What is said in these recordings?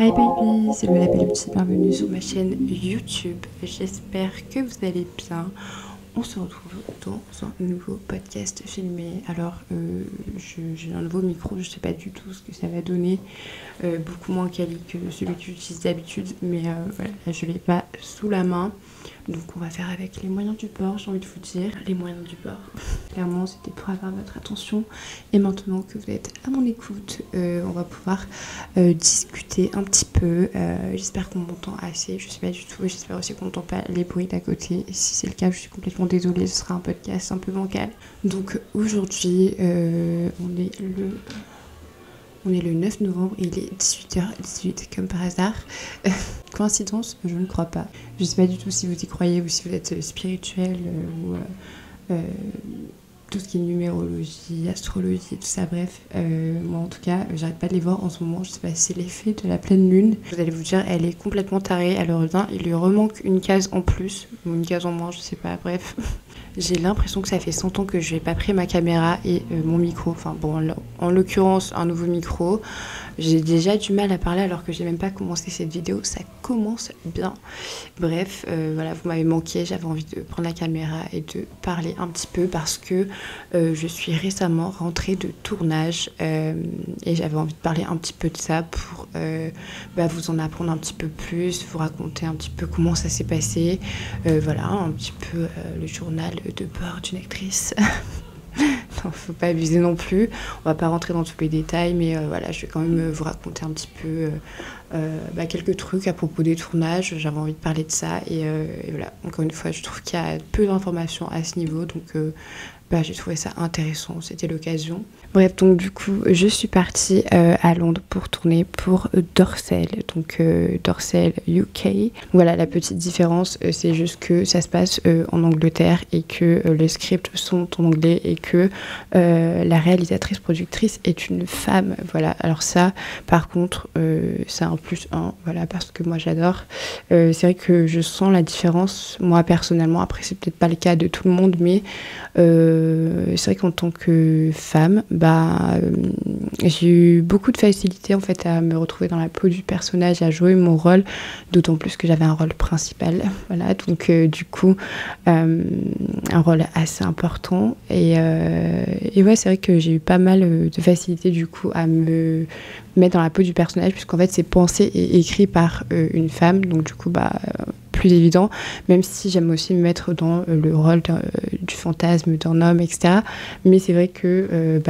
Hi baby, c'est Lola Bellucci, bienvenue sur ma chaîne YouTube. J'espère que vous allez bien. On se retrouve dans un nouveau podcast filmé. Alors, j'ai un nouveau micro, je sais pas du tout ce que ça va donner. Beaucoup moins quali que celui que j'utilise d'habitude, mais voilà, là, je l'ai pas sous la main. Donc on va faire avec les moyens du bord, j'ai envie de vous dire. Les moyens du bord. Clairement, c'était pour avoir votre attention. Et maintenant que vous êtes à mon écoute, on va pouvoir discuter un petit peu. J'espère qu'on m'entend assez, je sais pas du tout. J'espère aussi qu'on n'entend pas les bruits d'à côté. Et si c'est le cas, je suis complètement désolée, ce sera un podcast un peu bancal. Donc aujourd'hui, on est le 9 novembre et il est 18h18 comme par hasard. Coïncidence? Je ne crois pas. Je ne sais pas du tout si vous y croyez ou si vous êtes spirituel ou tout ce qui est numérologie, astrologie, tout ça, bref. Moi en tout cas, j'arrête pas de les voir en ce moment. Je sais pas si c'est l'effet de la pleine lune. Vous allez vous dire, elle est complètement tarée. Elle revient, il lui remanque une case en plus, ou une case en moins, je sais pas, bref. J'ai l'impression que ça fait 100 ans que je n'ai pas pris ma caméra et mon micro. Enfin bon, en l'occurrence, un nouveau micro. J'ai déjà du mal à parler alors que j'ai même pas commencé cette vidéo. Ça commence bien. Bref, voilà, vous m'avez manqué. J'avais envie de prendre la caméra et de parler un petit peu parce que je suis récemment rentrée de tournage et j'avais envie de parler un petit peu de ça pour vous en apprendre un petit peu plus, vous raconter un petit peu comment ça s'est passé. Voilà, un petit peu le journal de bord d'une actrice. Non, faut pas abuser non plus. On va pas rentrer dans tous les détails, mais voilà, je vais quand même vous raconter un petit peu quelques trucs à propos des tournages. J'avais envie de parler de ça et voilà. Encore une fois, je trouve qu'il y a peu d'informations à ce niveau, donc j'ai trouvé ça intéressant. C'était l'occasion. Bref, donc du coup, je suis partie à Londres pour tourner pour Dorsel, donc Dorsel UK. Voilà, la petite différence, c'est juste que ça se passe en Angleterre et que les scripts sont en anglais et que la réalisatrice productrice est une femme. Voilà, alors ça, par contre, c'est un plus un, voilà, parce que moi j'adore. C'est vrai que je sens la différence, moi personnellement. Après, c'est peut-être pas le cas de tout le monde, mais c'est vrai qu'en tant que femme, j'ai eu beaucoup de facilité en fait à me retrouver dans la peau du personnage, à jouer mon rôle, d'autant plus que j'avais un rôle principal, voilà, donc du coup un rôle assez important et ouais, c'est vrai que j'ai eu pas mal de facilité du coup à me mettre dans la peau du personnage, puisqu'en fait c'est pensé et écrit par une femme, donc du coup plus évident, même si j'aime aussi me mettre dans le rôle du fantasme d'un homme, etc. Mais c'est vrai que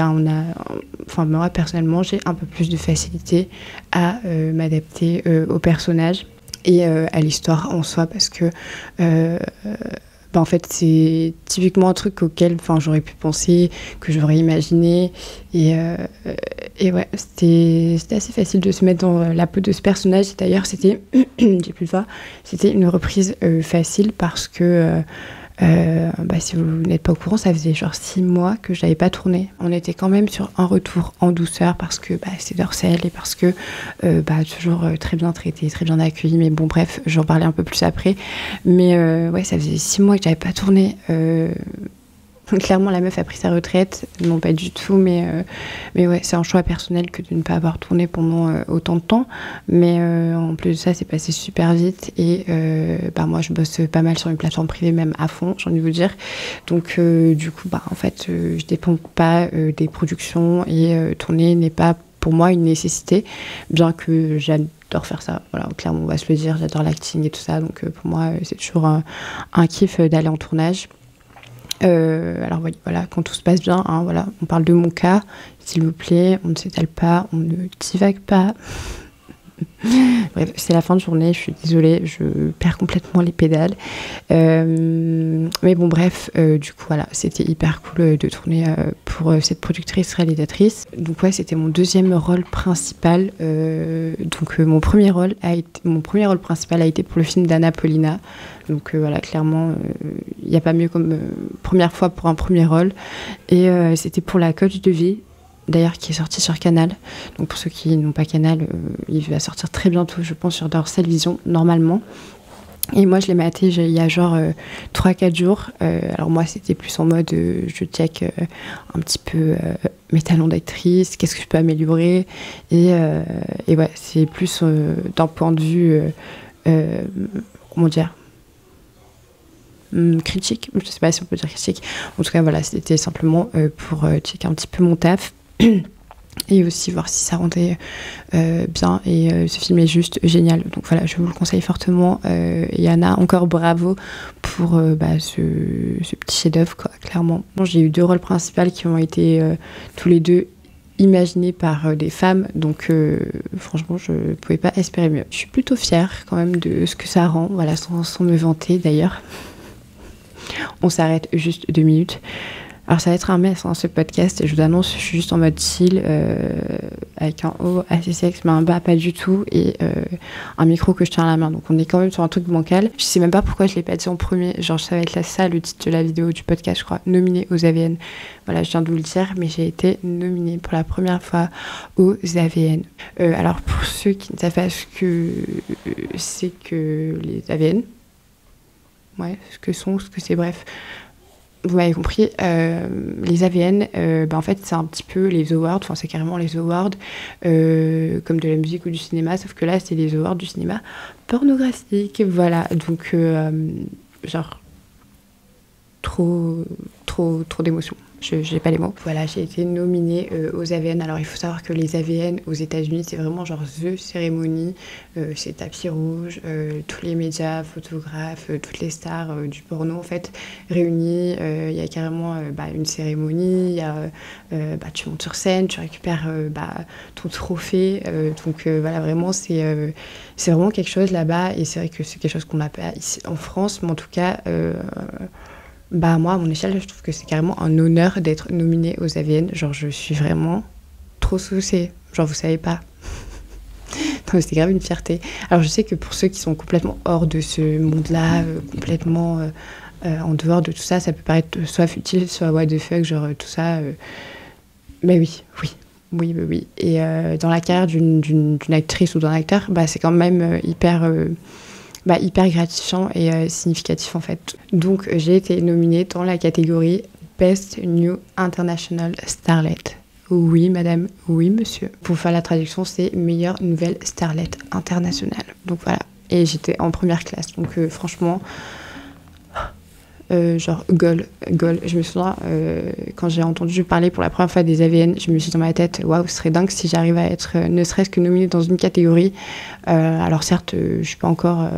moi personnellement, j'ai un peu plus de facilité à m'adapter au personnage et à l'histoire en soi, parce que en fait, c'est typiquement un truc auquel j'aurais pu penser, que j'aurais imaginé. Et ouais, c'était assez facile de se mettre dans la peau de ce personnage. Et d'ailleurs, c'était, j'ai plus de voix, c'était une reprise facile parce que si vous n'êtes pas au courant, ça faisait genre 6 mois que je n'avais pas tourné. On était quand même sur un retour en douceur parce que c'est Dorsel et parce que toujours très bien traité, très bien accueilli. Mais bon, bref, j'en parlais un peu plus après. Mais ouais, ça faisait 6 mois que j'avais pas tourné. Clairement, la meuf a pris sa retraite. Non, pas du tout, mais ouais, c'est un choix personnel que de ne pas avoir tourné pendant autant de temps. Mais en plus de ça, c'est passé super vite. Et moi, je bosse pas mal sur une plateforme privée, même à fond, j'ai envie de vous dire. Donc, du coup, en fait, je dépends pas des productions et tourner n'est pas pour moi une nécessité, bien que j'adore faire ça. Voilà, clairement, on va se le dire, j'adore l'acting et tout ça. Donc, pour moi, c'est toujours un kiff d'aller en tournage. Alors voilà, quand tout se passe bien, hein, voilà, on parle de mon cas, s'il vous plaît, on ne s'étale pas, on ne divague pas. Bref, c'est la fin de journée, je suis désolée, je perds complètement les pédales. Mais bon, bref, du coup, voilà, c'était hyper cool de tourner pour cette productrice réalisatrice. Donc ouais, c'était mon deuxième rôle principal. Donc mon premier rôle principal a été pour le film d'Anna Paulina. Donc voilà, clairement, il n'y a pas mieux comme première fois pour un premier rôle. Et c'était pour La Coach de vie, d'ailleurs, qui est sorti sur Canal. Donc pour ceux qui n'ont pas Canal, il va sortir très bientôt, je pense, sur Dorsel Vision, normalement. Et moi, je l'ai maté il y a genre 3-4 jours. Alors moi, c'était plus en mode, je check un petit peu mes talents d'actrice, qu'est-ce que je peux améliorer. Et ouais, c'est plus d'un point de vue, comment dire, critique. Je sais pas si on peut dire critique. En tout cas, voilà, c'était simplement pour checker un petit peu mon taf. Et aussi voir si ça rendait bien. Et ce film est juste génial. Donc voilà, je vous le conseille fortement. Et Anna, encore bravo pour ce petit chef-d'œuvre, quoi, clairement. Bon, j'ai eu 2 rôles principaux qui ont été tous les 2 imaginés par des femmes. Donc franchement, je ne pouvais pas espérer mieux. Je suis plutôt fière quand même de ce que ça rend. Voilà, sans me vanter d'ailleurs. On s'arrête juste 2 minutes. Alors ça va être un mess, ce podcast, je vous annonce, je suis juste en mode chill, avec un haut assez sexe, mais un bas pas du tout, et un micro que je tiens à la main. Donc on est quand même sur un truc bancal. Je sais même pas pourquoi je l'ai pas dit en premier, genre ça va être ça le titre de la vidéo du podcast, je crois, nominée aux AVN. Voilà, je viens de vous le dire, mais j'ai été nominée pour la première fois aux AVN. Alors pour ceux qui ne savent pas ce que c'est que les AVN, ouais, ce que c'est, bref. Vous m'avez compris, les AVN, en fait, c'est un petit peu les awards, enfin, c'est carrément les awards, comme de la musique ou du cinéma, sauf que là, c'est les awards du cinéma pornographique, voilà. Donc, genre, trop d'émotions. Je n'ai pas les mots. Voilà, j'ai été nominée aux AVN. Alors, il faut savoir que les AVN aux États-Unis, c'est vraiment genre the cérémonie. C'est tapis rouge, tous les médias, photographes, toutes les stars du porno, en fait, réunies. Il y a carrément une cérémonie. Tu montes sur scène, tu récupères ton trophée. Donc, voilà, vraiment, c'est vraiment quelque chose là-bas. Et c'est vrai que c'est quelque chose qu'on n'a pas ici en France. Mais en tout cas... moi, à mon échelle, je trouve que c'est carrément un honneur d'être nominée aux AVN. Genre, je suis vraiment trop saucée. Genre, vous savez pas. Non, c'est grave une fierté. Alors, je sais que pour ceux qui sont complètement hors de ce monde-là, complètement en dehors de tout ça, ça peut paraître soit futile, soit what the fuck, genre tout ça. Mais oui. Et dans la carrière d'une actrice ou d'un acteur, c'est quand même hyper gratifiant et significatif en fait. Donc j'ai été nominée dans la catégorie Best New International Starlet. Oui madame, oui monsieur. Pour faire la traduction, c'est meilleure nouvelle starlet internationale. Donc voilà. Et j'étais en première classe. Donc franchement, genre goal. Je me souviens, quand j'ai entendu parler pour la première fois des AVN, je me suis dit dans ma tête, waouh, ce serait dingue si j'arrive à être ne serait-ce que nominée dans une catégorie. Alors certes, je suis pas encore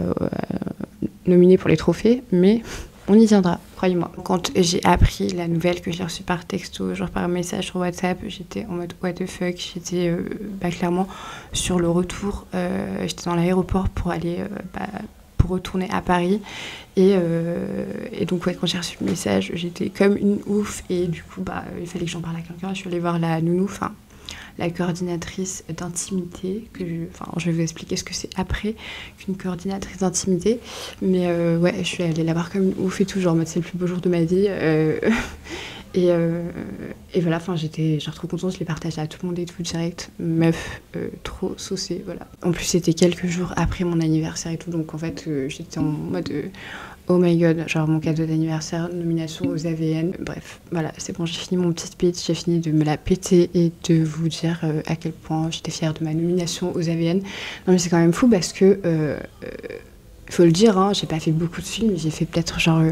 nominée pour les trophées, mais on y viendra, croyez-moi. Quand j'ai appris la nouvelle que j'ai reçue par texto, genre par message sur WhatsApp, j'étais en mode what the fuck. J'étais clairement sur le retour. J'étais dans l'aéroport pour aller... pour retourner à Paris et donc quand j'ai reçu le message, j'étais comme une ouf et du coup il fallait que j'en parle à quelqu'un. Je suis allée voir la nounou, la coordinatrice d'intimité, je vais vous expliquer ce que c'est après qu'une coordinatrice d'intimité, mais je suis allée la voir comme une ouf et tout, genre c'est le plus beau jour de ma vie. Et voilà, j'étais genre trop contente, je l'ai partagé à tout le monde et tout direct. Meuf, trop saucée, voilà. En plus, c'était quelques jours après mon anniversaire et tout, donc en fait, j'étais en mode oh my god, genre mon cadeau d'anniversaire, nomination aux AVN. Bref, voilà, c'est bon, j'ai fini mon petit speech, j'ai fini de me la péter et de vous dire à quel point j'étais fière de ma nomination aux AVN. Non, mais c'est quand même fou parce que. Faut le dire, j'ai pas fait beaucoup de films, j'ai fait peut-être genre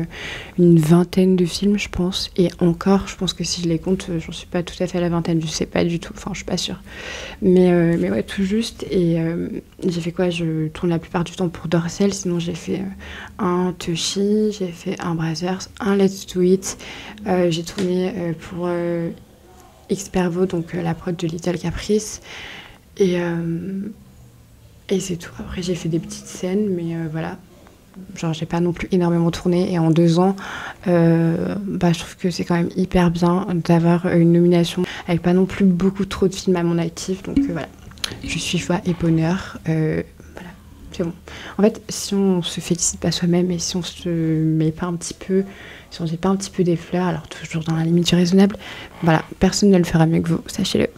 une vingtaine de films, je pense. Et encore, je pense que si je les compte, j'en suis pas tout à fait à la vingtaine, je sais pas du tout, je suis pas sûre. Mais ouais, tout juste. Et j'ai fait quoi? Je tourne la plupart du temps pour Dorsel, sinon j'ai fait un Tushy, j'ai fait un Brazzers, un Let's Do It. J'ai tourné pour Xpervo, donc la prod de Little Caprice. Et c'est tout. Après, j'ai fait des petites scènes, mais voilà. Genre, j'ai pas non plus énormément tourné. Et en 2 ans, je trouve que c'est quand même hyper bien d'avoir une nomination avec pas non plus beaucoup trop de films à mon actif. Donc voilà, je suis joie et bonheur. Voilà, c'est bon. En fait, si on se félicite pas soi-même et si on se met pas un petit peu si on jette pas un petit peu des fleurs, alors toujours dans la limite du raisonnable, voilà, personne ne le fera mieux que vous, sachez-le.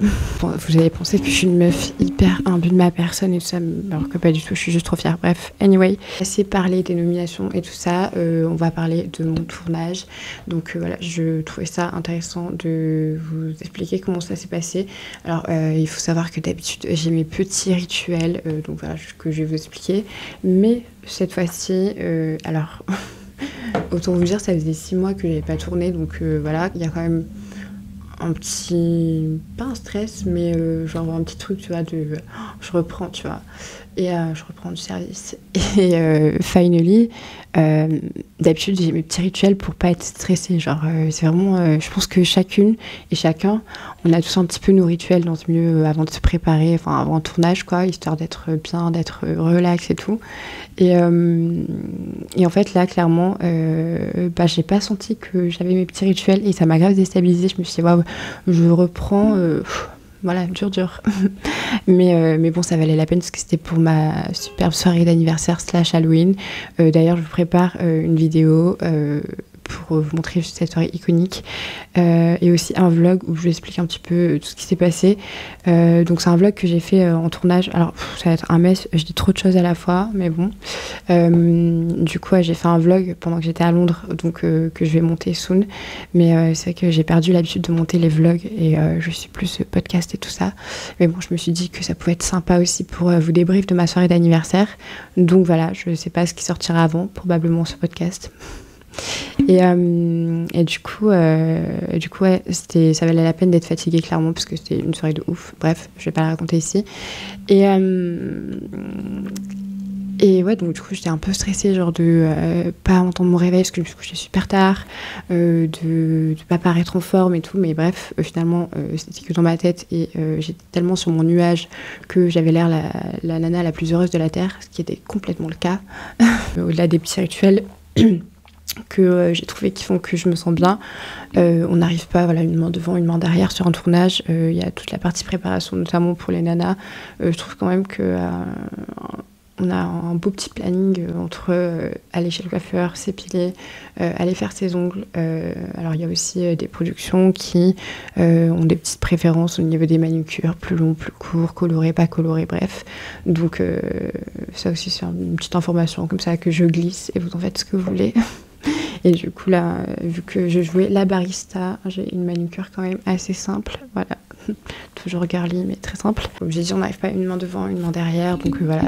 Bon, vous allez penser que je suis une meuf hyper imbue de ma personne et tout ça, alors que pas du tout, je suis juste trop fière. Bref, anyway, assez parlé des nominations et tout ça, on va parler de mon tournage. Donc voilà, je trouvais ça intéressant de vous expliquer comment ça s'est passé. Alors il faut savoir que d'habitude j'ai mes petits rituels, donc voilà, que je vais vous expliquer. Mais cette fois-ci, alors autant vous dire, ça faisait 6 mois que j'avais pas tourné, donc voilà, il y a quand même un petit, pas un stress, mais genre un petit truc, tu vois, de je reprends, tu vois, et je reprends du service. Et finally, d'habitude j'ai mes petits rituels pour pas être stressée, genre c'est vraiment, je pense que chacune et chacun, on a tous un petit peu nos rituels dans ce milieu avant de se préparer, enfin avant le tournage quoi, histoire d'être bien, d'être relax et tout. Et en fait là clairement, j'ai pas senti que j'avais mes petits rituels et ça m'a grave déstabilisée. Je me suis dit waouh, je reprends. Voilà, dur. mais bon, ça valait la peine parce que c'était pour ma superbe soirée d'anniversaire / Halloween. D'ailleurs, je vous prépare une vidéo pour vous montrer cette soirée iconique et aussi un vlog où je vous explique un petit peu tout ce qui s'est passé. Donc c'est un vlog que j'ai fait en tournage. Alors ça va être un mess, je dis trop de choses à la fois, mais bon. Du coup, j'ai fait un vlog pendant que j'étais à Londres, donc que je vais monter soon. Mais c'est vrai que j'ai perdu l'habitude de monter les vlogs et je suis plus podcast et tout ça. Mais bon, je me suis dit que ça pouvait être sympa aussi pour vous débrief de ma soirée d'anniversaire. Donc voilà, je sais pas ce qui sortira avant, probablement ce podcast. Et du coup ouais, ça valait la peine d'être fatiguée clairement parce que c'était une soirée de ouf. Bref, je vais pas la raconter ici. Et ouais, donc du coup j'étais un peu stressée, genre de pas entendre mon réveil parce que je me suis couchée super tard, de pas paraître en forme et tout, mais bref, finalement c'était que dans ma tête et j'étais tellement sur mon nuage que j'avais l'air la nana la plus heureuse de la Terre, ce qui était complètement le cas. Au-delà des petits rituels que j'ai trouvé qui font que je me sens bien. On n'arrive pas, voilà, une main devant, une main derrière sur un tournage. Il y a toute la partie préparation, notamment pour les nanas. Je trouve quand même que on a un beau petit planning entre aller chez le coiffeur, s'épiler, aller faire ses ongles. Alors il y a aussi des productions qui ont des petites préférences au niveau des manucures, plus long, plus court, coloré, pas coloré, bref. Donc ça aussi c'est une petite information comme ça que je glisse et vous en faites ce que vous voulez. Et du coup là, vu que je jouais la barista, j'ai une manucure quand même assez simple, voilà. Toujours girly mais très simple. Comme j'ai dit, on n'arrive pas une main devant, une main derrière, donc voilà,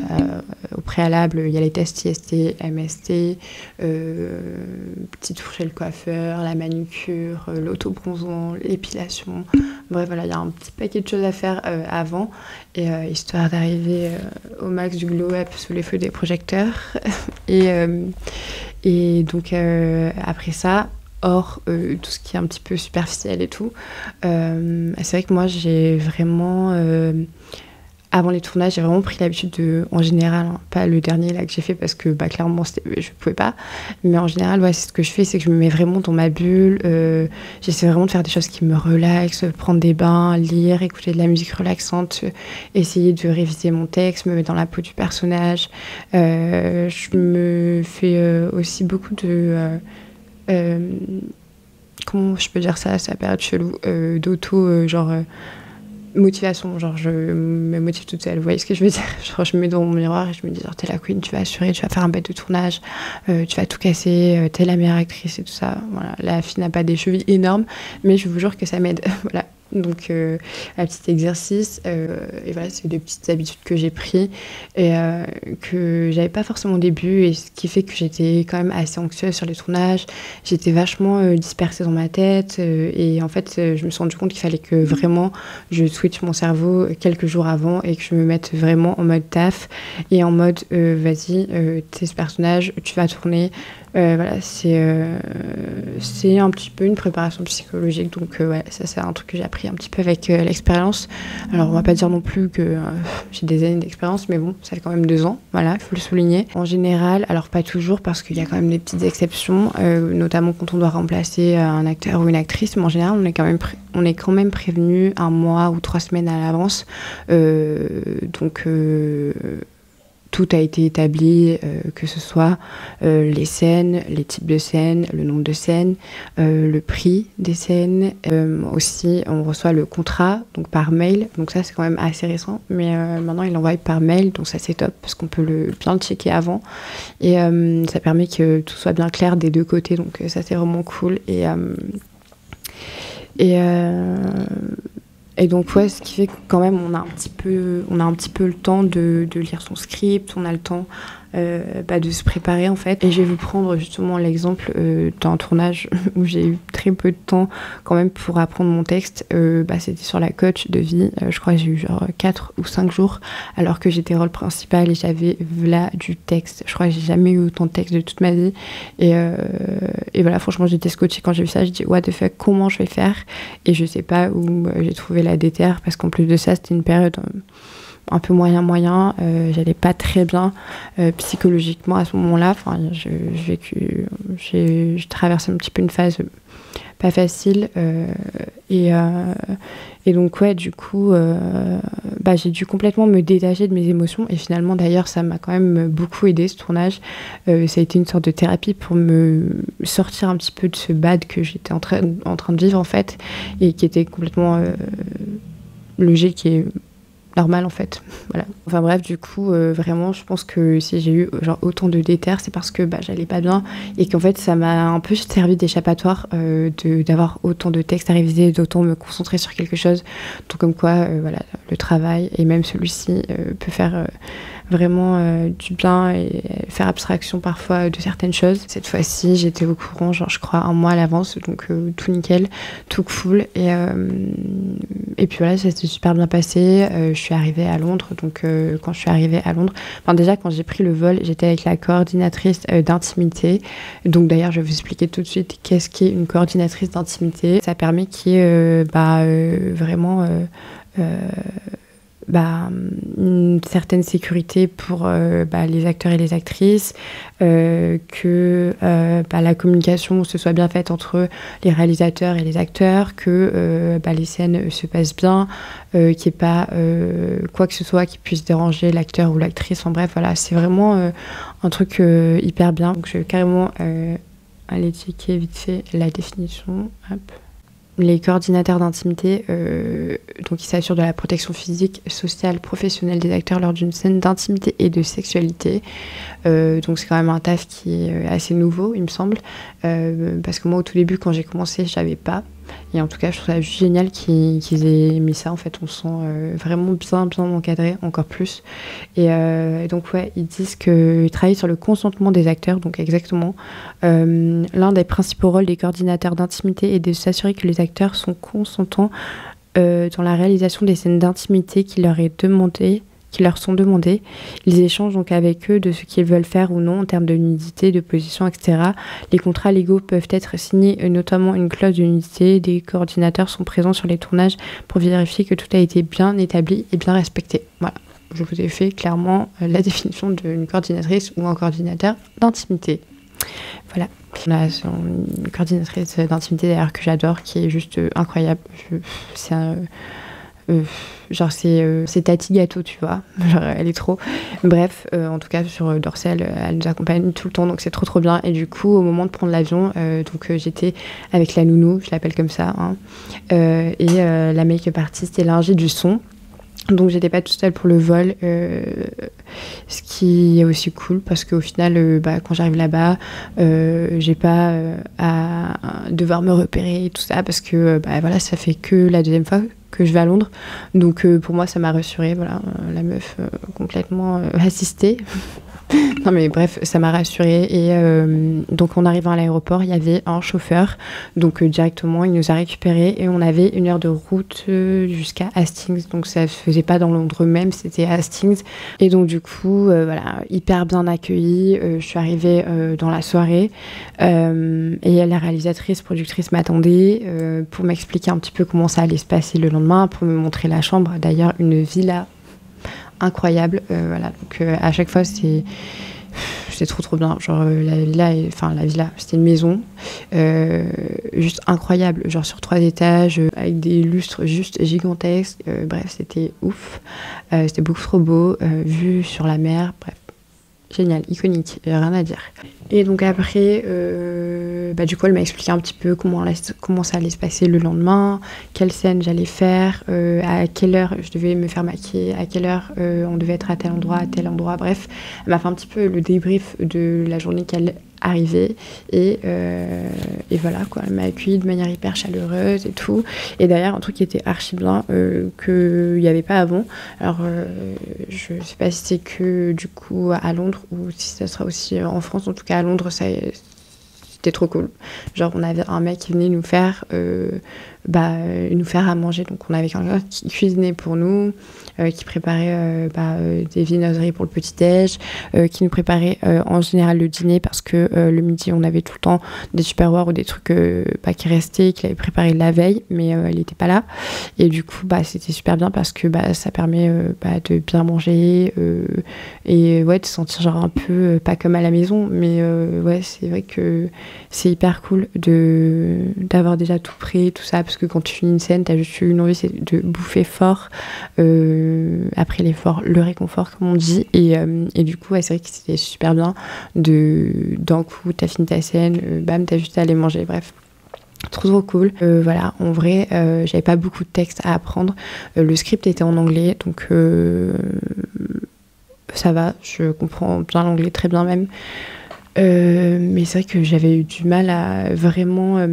au préalable il y a les tests IST, MST, petit tour chez le coiffeur, la manucure, l'autobronzant, l'épilation, bref voilà, il y a un petit paquet de choses à faire avant, et histoire d'arriver au max du glow-up sous les feux des projecteurs. Et donc après ça, hors tout ce qui est un petit peu superficiel et tout, c'est vrai que moi j'ai vraiment avant les tournages j'ai vraiment pris l'habitude de, en général, hein, pas le dernier là que j'ai fait parce que clairement je pouvais pas, mais en général ouais, c'est ce que je fais, c'est que je me mets vraiment dans ma bulle, j'essaie vraiment de faire des choses qui me relaxent, prendre des bains, lire, écouter de la musique relaxante, essayer de réviser mon texte, me mettre dans la peau du personnage. Je me fais aussi beaucoup de comment je peux dire ça paraît chelou, d'auto motivation, genre je me motive toute seule, vous voyez ce que je veux dire, genre je me mets dans mon miroir et je me dis genre t'es la queen, tu vas assurer, tu vas faire un bête de tournage, tu vas tout casser, t'es la meilleure actrice et tout ça. Voilà, la fille n'a pas des chevilles énormes mais je vous jure que ça m'aide. Voilà, donc un petit exercice, et voilà, c'est des petites habitudes que j'ai pris et que j'avais pas forcément au début, et ce qui fait que j'étais quand même assez anxieuse sur les tournages, j'étais vachement dispersée dans ma tête, et en fait je me suis rendu compte qu'il fallait que vraiment je switch mon cerveau quelques jours avant et que je me mette vraiment en mode taf et en mode vas-y, t'es ce personnage, tu vas tourner. Voilà, c'est un petit peu une préparation psychologique, donc ouais, ça c'est un truc que j'ai appris un petit peu avec l'expérience. Alors on va pas dire non plus que j'ai des années d'expérience, mais bon, ça fait quand même 2 ans, voilà, il faut le souligner. En général, alors pas toujours parce qu'il y a quand même des petites exceptions, notamment quand on doit remplacer un acteur ou une actrice, mais en général on est quand même prévenu 1 mois ou 3 semaines à l'avance, donc tout a été établi, que ce soit les scènes, les types de scènes, le nombre de scènes, le prix des scènes. Aussi, on reçoit le contrat donc par mail. Donc ça, c'est quand même assez récent. Mais maintenant, ils l'envoient par mail. Donc ça, c'est top parce qu'on peut bien le checker avant. Et ça permet que tout soit bien clair des deux côtés. Donc ça, c'est vraiment cool. Et donc ouais, ce qui fait que quand même on a un petit peu le temps de lire son script, on a le temps de se préparer en fait. Et je vais vous prendre justement l'exemple d'un tournage où j'ai eu très peu de temps quand même pour apprendre mon texte. C'était sur la coach de vie, je crois que j'ai eu genre 4 ou 5 jours alors que j'étais rôle principal et j'avais là du texte. Je crois que j'ai jamais eu autant de texte de toute ma vie. Et voilà, franchement j'étais scotchée quand j'ai vu ça, j'ai dit what the fuck, comment je vais faire? Et je sais pas où j'ai trouvé la déterre parce qu'en plus de ça c'était une période un peu moyen, j'allais pas très bien psychologiquement à ce moment-là. Enfin, j'ai traversé un petit peu une phase pas facile et donc ouais, du coup j'ai dû complètement me détacher de mes émotions et finalement d'ailleurs ça m'a quand même beaucoup aidé ce tournage. Ça a été une sorte de thérapie pour me sortir un petit peu de ce bad que j'étais en train de vivre en fait et qui était complètement logique qui est normal en fait, voilà. Enfin bref, du coup, vraiment, je pense que si j'ai eu genre autant de déter, c'est parce que j'allais pas bien et qu'en fait, ça m'a un peu servi d'échappatoire d'avoir autant de textes à réviser, d'autant me concentrer sur quelque chose. Donc comme quoi, voilà, le travail et même celui-ci peut faire vraiment du bien et faire abstraction parfois de certaines choses. Cette fois-ci, j'étais au courant, genre je crois un mois à l'avance, donc tout nickel, tout cool. Et puis voilà, ça s'est super bien passé. Je suis arrivée à Londres, donc quand je suis arrivée à Londres, enfin déjà quand j'ai pris le vol, j'étais avec la coordinatrice d'intimité. Donc d'ailleurs, je vais vous expliquer tout de suite qu'est-ce qu'est une coordinatrice d'intimité. Ça permet qu'il y ait vraiment une certaine sécurité pour les acteurs et les actrices, que la communication se soit bien faite entre les réalisateurs et les acteurs, que les scènes se passent bien, qu'il n'y ait pas quoi que ce soit qui puisse déranger l'acteur ou l'actrice. Enfin bref, voilà, c'est vraiment un truc hyper bien. Donc je vais carrément aller checker vite fait la définition. Hop. Les coordinateurs d'intimité, donc ils s'assurent de la protection physique, sociale, professionnelle des acteurs lors d'une scène d'intimité et de sexualité. Donc c'est quand même un taf qui est assez nouveau, il me semble, parce que moi au tout début quand j'ai commencé, je savais pas. Et en tout cas, je trouve ça juste génial qu'ils aient mis ça. En fait, on se sent vraiment bien encadré, encore plus. Et donc, ouais, ils disent qu'ils travaillent sur le consentement des acteurs. Donc, exactement. L'un des principaux rôles des coordinateurs d'intimité est de s'assurer que les acteurs sont consentants dans la réalisation des scènes d'intimité qui leur sont demandées. Ils échangent donc avec eux de ce qu'ils veulent faire ou non en termes de nudité, de position, etc. Les contrats légaux peuvent être signés, notamment une clause de nudité. Des coordinateurs sont présents sur les tournages pour vérifier que tout a été bien établi et bien respecté. Voilà, je vous ai fait clairement la définition d'une coordinatrice ou un coordinateur d'intimité. Voilà. On a une coordinatrice d'intimité d'ailleurs que j'adore, qui est juste incroyable. C'est Tati Gâteau, tu vois, genre elle est trop. Bref, en tout cas sur Dorsel, elle nous accompagne tout le temps, donc c'est trop bien. Et du coup, au moment de prendre l'avion, j'étais avec la nounou, je l'appelle comme ça, et la make-up artiste et l'ingé du son. Donc j'étais pas toute seule pour le vol, ce qui est aussi cool parce qu'au final, quand j'arrive là-bas, j'ai pas à devoir me repérer et tout ça parce que voilà, ça fait que la deuxième fois que je vais à Londres. Donc pour moi, ça m'a rassurée, voilà, la meuf complètement assistée. Non mais bref, ça m'a rassurée et donc en arrivant à l'aéroport, il y avait un chauffeur, donc directement il nous a récupérés et on avait 1 heure de route jusqu'à Hastings, donc ça se faisait pas dans Londres même, c'était à Hastings. Et donc du coup, voilà, hyper bien accueillie. Je suis arrivée dans la soirée et la réalisatrice, productrice m'attendait pour m'expliquer un petit peu comment ça allait se passer le lendemain, pour me montrer la chambre, d'ailleurs une villa incroyable, voilà, donc à chaque fois c'était trop bien, genre la villa c'était une maison juste incroyable, genre sur 3 étages avec des lustres juste gigantesques, bref c'était ouf, c'était beaucoup trop beau, vue sur la mer, bref génial, iconique, rien à dire. Et donc après, du coup, elle m'a expliqué un petit peu comment ça allait se passer le lendemain, quelle scène j'allais faire, à quelle heure je devais me faire maquiller, à quelle heure on devait être à tel endroit, bref. Elle m'a fait un petit peu le débrief de la journée qui allait arriver et voilà quoi, elle m'a accueillie de manière hyper chaleureuse et tout. Et derrière, un truc qui était archi bien, qu'il n'y avait pas avant. Alors, je sais pas si c'est que du coup à Londres ou si ça sera aussi en France. En tout cas, à Londres, c'était trop cool. Genre, on avait un mec qui venait nous faire à manger. Donc, on avait quelqu'un qui cuisinait pour nous, qui préparait des viennoiseries pour le petit-déj, qui nous préparait en général le dîner parce que le midi, on avait tout le temps des Tupperware ou des trucs qui restaient, qu'il avait préparé la veille, mais elle n'était pas là. Et du coup, c'était super bien parce que ça permet de bien manger et de se sentir genre un peu, pas comme à la maison, mais c'est vrai que c'est hyper cool d'avoir déjà tout prêt, tout ça, parce que quand tu finis une scène, t'as juste une envie, c'est de bouffer fort, après l'effort, le réconfort, comme on dit, et du coup, c'est vrai que c'était super bien d'un coup, t'as fini ta scène, bam, t'as juste à aller manger, bref. Trop cool. Voilà, en vrai, j'avais pas beaucoup de texte à apprendre. Le script était en anglais, donc ça va, je comprends bien l'anglais, très bien même. Mais c'est vrai que j'avais eu du mal à vraiment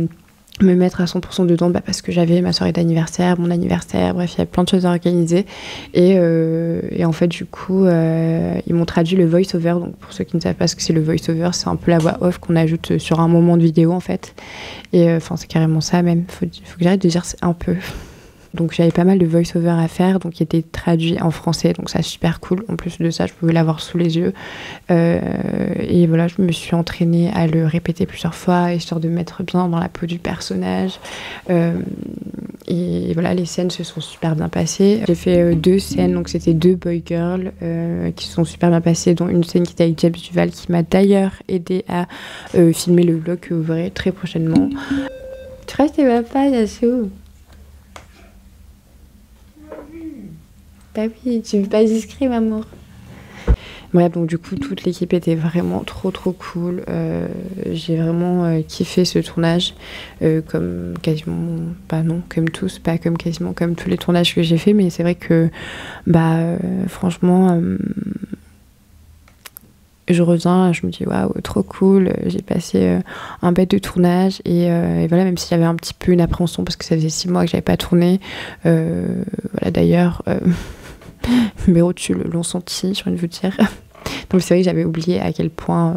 me mettre à 100% dedans parce que j'avais ma soirée d'anniversaire, mon anniversaire, bref, il y a plein de choses à organiser. Et en fait, du coup, ils m'ont traduit le voice-over. Donc, pour ceux qui ne savent pas ce que c'est le voice-over, c'est un peu la voix off qu'on ajoute sur un moment de vidéo, en fait. Et c'est carrément ça, même. Faut que j'arrête de dire c'est un peu. Donc j'avais pas mal de voice-over à faire, donc qui était traduit en français, donc ça c'est super cool. En plus de ça, je pouvais l'avoir sous les yeux. Et voilà, je me suis entraînée à le répéter plusieurs fois, histoire de mettre bien dans la peau du personnage. Et voilà, les scènes se sont super bien passées. J'ai fait 2 scènes, donc c'était 2 boy girls qui se sont super bien passées, dont une scène qui était avec James Duval, qui m'a d'ailleurs aidé à filmer le vlog que vous verrez très prochainement. Tu restes tes papas, Yassou? Bah oui, tu veux pas discret, maman. Bref, donc du coup, toute l'équipe était vraiment trop cool. J'ai vraiment kiffé ce tournage, comme quasiment, comme tous, pas comme quasiment comme tous les tournages que j'ai fait, mais c'est vrai que, franchement, je reviens, je me dis waouh, trop cool, j'ai passé un bête de tournage et voilà, même si j'avais un petit peu une appréhension parce que ça faisait 6 mois que j'avais pas tourné, voilà, d'ailleurs, mes rotules l'ont senti, j'ai envie de vous dire. Donc c'est vrai que j'avais oublié à quel point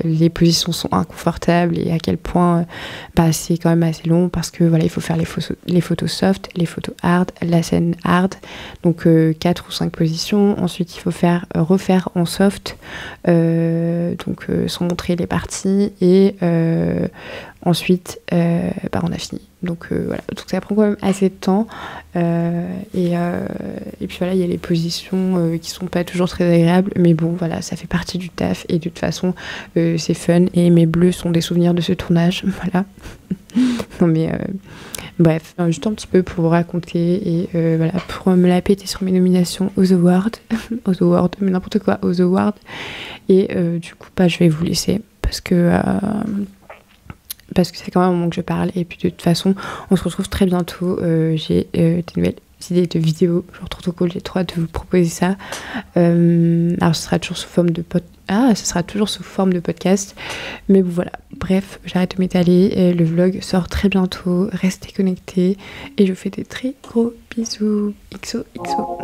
les positions sont inconfortables et à quel point c'est quand même assez long parce que voilà, il faut faire les photos soft, les photos hard, la scène hard, donc 4 ou 5 positions. Ensuite il faut refaire en soft, donc sans montrer les parties, et ensuite on a fini. Donc voilà, donc ça prend quand même assez de temps, et puis voilà, il y a les positions qui sont pas toujours très agréables, mais bon voilà, ça fait partie du taf et de toute façon c'est fun et mes bleus sont des souvenirs de ce tournage. Voilà. Non mais bref, juste un petit peu pour vous raconter et voilà, pour me la péter sur mes nominations aux awards mais n'importe quoi, aux awards. Et du coup je vais vous laisser parce que c'est quand même un moment que je parle, et puis de toute façon on se retrouve très bientôt. J'ai des nouvelles idées de vidéos, genre trop cool, j'ai trop hâte de vous proposer ça. Alors ce sera toujours sous forme de podcast, mais bon voilà, bref, j'arrête de m'étaler, le vlog sort très bientôt, restez connectés et je vous fais des très gros bisous. XOXO.